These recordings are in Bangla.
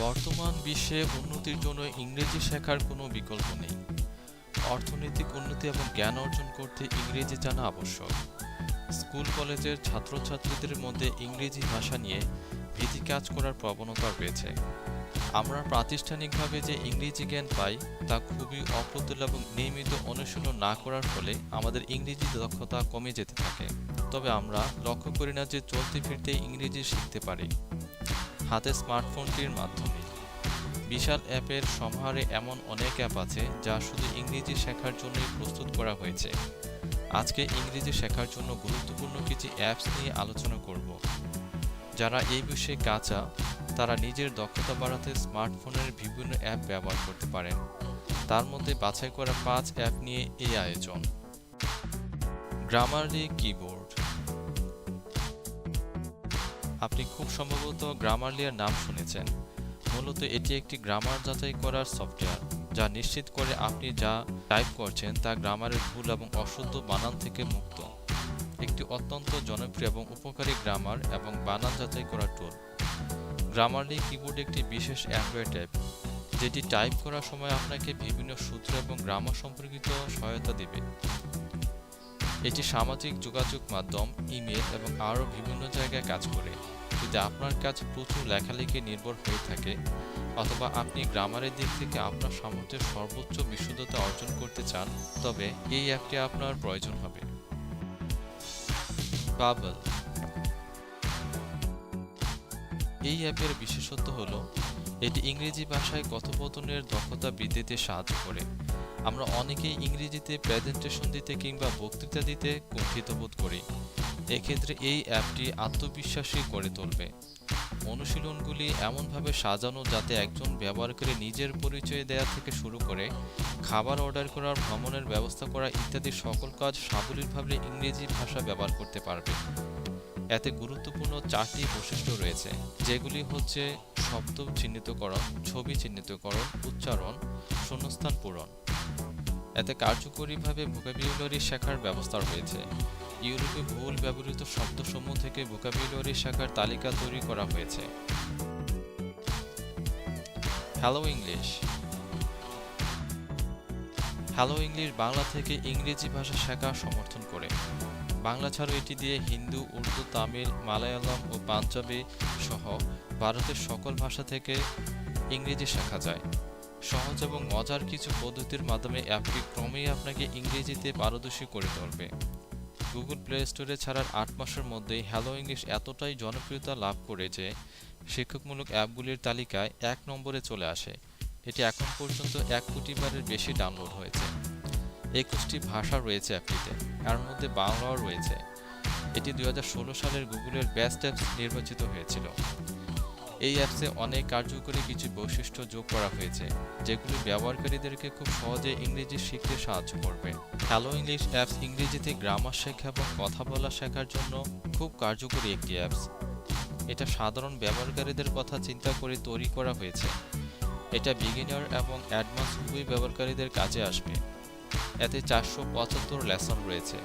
বর্তমান বিশ্বে উন্নতির জন্য ইংরেজি শেখার কোনো বিকল্প নেই। অর্থনৈতিক উন্নতি এবং জ্ঞান অর্জন করতে ইংরেজি জানা আবশ্যক। স্কুল কলেজের ছাত্রছাত্রীদের মধ্যে ইংরেজি ভাষা নিয়ে ভীতি কাজ করার প্রবণতা রয়েছে। আমরা প্রাতিষ্ঠানিকভাবে যে ইংরেজি জ্ঞান পাই তা খুবই অপ্রতুল এবং নিয়মিত অনুশীলন না করার ফলে আমাদের ইংরেজি দক্ষতা কমে যেতে থাকে। তবে আমরা লক্ষ্য করি না যে চলতে ফিরতে ইংরেজি শিখতে পারি হাতে স্মার্টফোনটির মাধ্যমে। বিশাল অ্যাপের সমাহারে এমন অনেক অ্যাপ আছে যা শুধু ইংরেজি শেখার জন্যই প্রস্তুত করা হয়েছে। আজকে ইংরেজি শেখার জন্য গুরুত্বপূর্ণ কিছু অ্যাপস নিয়ে আলোচনা করব। যারা এই বিষয়ে কাঁচা তারা নিজের দক্ষতা বাড়াতে স্মার্টফোনের বিভিন্ন অ্যাপ ব্যবহার করতে পারেন। তার মধ্যে বাছাই করা 5 অ্যাপ নিয়ে এই আয়োজন। Grammarly keyboard. আপনি খুব সম্ভবত গ্রামারলি এর নাম শুনেছেন। মূলত এটি একটি গ্রামার যাচাই করার সফটওয়্যার যা নিশ্চিত করে আপনি যা টাইপ করছেন তা গ্রামারের ভুল এবং অশুদ্ধ বানান থেকে মুক্ত। একটি অত্যন্ত জনপ্রিয় এবং উপকারী গ্রামার এবং বানান যাচাই করার টুল। গ্রামারলি কিবোর্ড একটি বিশেষ অ্যান্ড্রয়েড অ্যাপ যেটি টাইপ করার সময় আপনাকে বিভিন্ন সূত্র এবং গ্রামার সম্পর্কিত সহায়তা দেবে। এটি সামাজিক যোগাযোগ মাধ্যম, ইমেল এবং আরও বিভিন্ন জায়গায় কাজ করে। যদি আপনার কাজ প্রচুর লেখালেখি নির্ভর হয়ে থাকে অথবা আপনি গ্রামারের দিক থেকে আপনার সামর্থ্যের সর্বোচ্চ বিশুদ্ধতা অর্জন করতে চান তবে এই অ্যাপটি আপনার প্রয়োজন হবে। বাবল। এই অ্যাপের বিশেষত্ব হলো এটি ইংরেজি ভাষায় কথোপকথনের দক্ষতা বৃদ্ধিতে সাহায্য করে। আমরা অনেকেই ইংরেজিতে প্রেজেন্টেশন দিতে কিংবা বক্তৃতা দিতে কুণ্ঠিত বোধ করি। এক্ষেত্রে এই অ্যাপটি আত্মবিশ্বাসী করে তুলবে। অনুশীলনগুলি এমনভাবে সাজানো যাতে একজন ব্যবহারকারী নিজের পরিচয় দেওয়া থেকে শুরু করে খাবার অর্ডার করা, ভ্রমণের ব্যবস্থা করা ইত্যাদি সকল কাজ সাবলীলভাবে ইংরেজি ভাষা ব্যবহার করতে পারবে। এতে গুরুত্বপূর্ণ 4টি বৈশিষ্ট্য রয়েছে, যেগুলি হচ্ছে শব্দ চিহ্নিতকরণ, ছবি চিহ্নিতকরণ, উচ্চারণ, শূন্যস্থান পূরণ। এতে কার্যকরীভাবে ভোকাবুলারি শেখার ব্যবস্থা রয়েছে। ইউরোপে বহুল ব্যবহৃত শব্দসমূহ থেকে ভোকাবুলারি শেখার তালিকা তৈরি করা হয়েছে। Hello English. Hello English Bangla থেকে ইংরেজি ভাষা শেখা সমর্থন করে। বাংলা ছাড়াও এটি দিয়ে হিন্দি, উর্দু, তামিল, মালায়ালাম ও পাঞ্জাবি সহ ভারতের সকল ভাষা থেকে ইংরেজি শেখা যায়। সহজ এবং মজার কিছু পদ্ধতির মাধ্যমে অ্যাপটি ক্রমেই আপনাকে ইংরেজিতে পারদর্শী করে তুলবে। গুগল প্লে স্টোরে ছাড়ার 8 মাসের মধ্যেই হ্যালো ইংলিশ এতটাই জনপ্রিয়তা লাভ করে যে শিক্ষামূলক অ্যাপগুলির তালিকায় 1 নম্বরে চলে আসে। এটি এখন পর্যন্ত 1 কোটি বারের বেশি ডাউনলোড হয়েছে। 21টি ভাষা রয়েছে অ্যাপটিতে, এর মধ্যে বাংলাও রয়েছে। এটি 2016 সালের গুগলের বেস্ট অ্যাপস নির্বাচিত হয়েছিল। এই অ্যাপসে অনেক কার্যকরী কিছু বৈশিষ্ট্য যোগ করা হয়েছে যেগুলি ব্যবহারকারীদেরকে খুব সহজে ইংরেজি শিখতে সাহায্য করবে। হ্যালো ইংলিশ অ্যাপস ইংরেজিতে গ্রামার শেখা এবং কথা বলা শেখার জন্য খুব কার্যকরী একটি অ্যাপস। এটা সাধারণ ব্যবহারকারীদের কথা চিন্তা করে তৈরি করা হয়েছে। এটা বিগিনার এবং অ্যাডভান্স উভয় ব্যবহারকারীদের কাজে আসবে। এতে 475 লেসন রয়েছে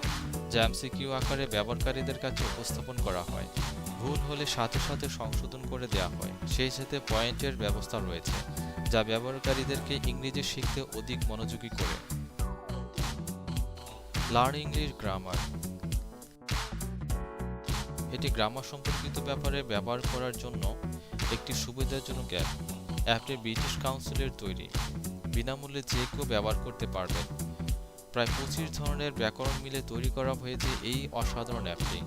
যা এমসিকিউ আকারে ব্যবহারকারীদের কাছে উপস্থাপন করা হয়। ভুল হলে সাথে সাথে সংশোধন করে দেওয়া হয়। সেই সাথে পয়েন্টের ব্যবস্থা রয়েছে যা ব্যবহারকারীদেরকে ইংরেজি শিখতে অধিক মনোযোগী করে। Learn English grammar. এটি গ্রামার সম্পর্কিত ব্যাপারে ব্যবহার করার জন্য একটি সুবিধাজনক অ্যাপ। অ্যাপটি ব্রিটিশ কাউন্সিলের তৈরি। বিনামূল্যে যে কেউ ব্যবহার করতে পারবেন। প্রায় 25 ধরনের ব্যাকরণ মিলে তৈরি করা হয়েছে এই অসাধারণ অ্যাপটি।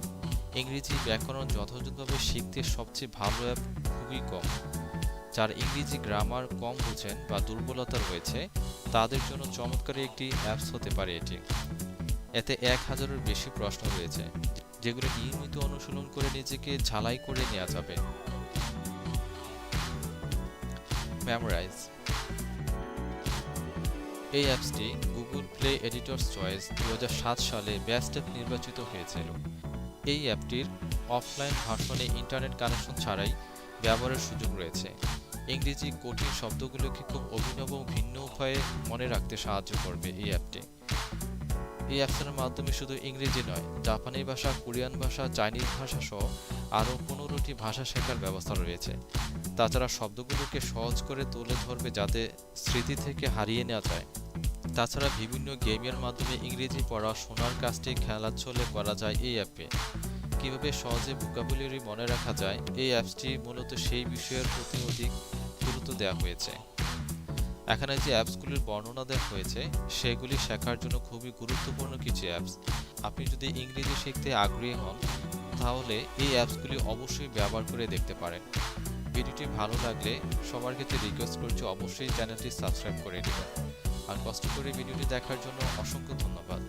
ইংরেজি ব্যাকরণ যথাযথভাবে শিখতে সবচেয়ে ভালো অ্যাপ খুবই কম। যারা ইংরেজি গ্রামার কম বোঝেন বা দুর্বলতা রয়েছে তাদের জন্য চমৎকার একটি অ্যাপস হতে পারে এটি। এতে 1000-এর বেশি প্রশ্ন রয়েছে যেগুলো নিয়মিত অনুশীলন করে নিজেকে ঝালাই করে নেওয়া যাবে। মেমোরাইজ। এই অ্যাপসটি গুগল প্লে এডিটরস চয়েস 2007 সালে বেস্ট অ্যাপ নির্বাচিত হয়েছিল। এই অ্যাপটির অফলাইন ভার্সনে ইন্টারনেট কানেকশন ছাড়াই ব্যবহারের সুযোগ রয়েছে। ইংরেজি কঠিন শব্দগুলোকে খুব অভিনব ও ভিন্ন উপায়ে মনে রাখতে সাহায্য করবে এই অ্যাপটি। এই অ্যাপসের মাধ্যমে শুধু ইংরেজি নয়, জাপানি ভাষা, কোরিয়ান ভাষা, চাইনিজ ভাষা সহ আরও 15টি ভাষা শেখার ব্যবস্থা রয়েছে। তাছাড়া শব্দগুলোকে সহজ করে তুলে ধরবে যাতে স্মৃতি থেকে হারিয়ে নেওয়া যায়। তাছাড়া বিভিন্ন গেমের মাধ্যমে ইংরেজি পড়া শোনার কাজটি খেলার ছলে করা যায় এই অ্যাপে। কীভাবে সহজে ভোকাবুলারি মনে রাখা যায়, এই অ্যাপসটি মূলত সেই বিষয়ের প্রতি অধিক গুরুত্ব দেওয়া হয়েছে। এখানে যে অ্যাপসগুলির বর্ণনা দেওয়া হয়েছে সেগুলি শেখার জন্য খুবই গুরুত্বপূর্ণ কিছু অ্যাপস। আপনি যদি ইংরেজি শিখতে আগ্রহী হন তাহলে এই অ্যাপসগুলি অবশ্যই ব্যবহার করে দেখতে পারেন। ভিডিওটি ভালো লাগলে সবার ক্ষেত্রে রিকোয়েস্ট করছি অবশ্যই চ্যানেলটি সাবস্ক্রাইব করে দিবেন। আর কষ্ট করে ভিডিওটি দেখার জন্য অসংখ্য ধন্যবাদ।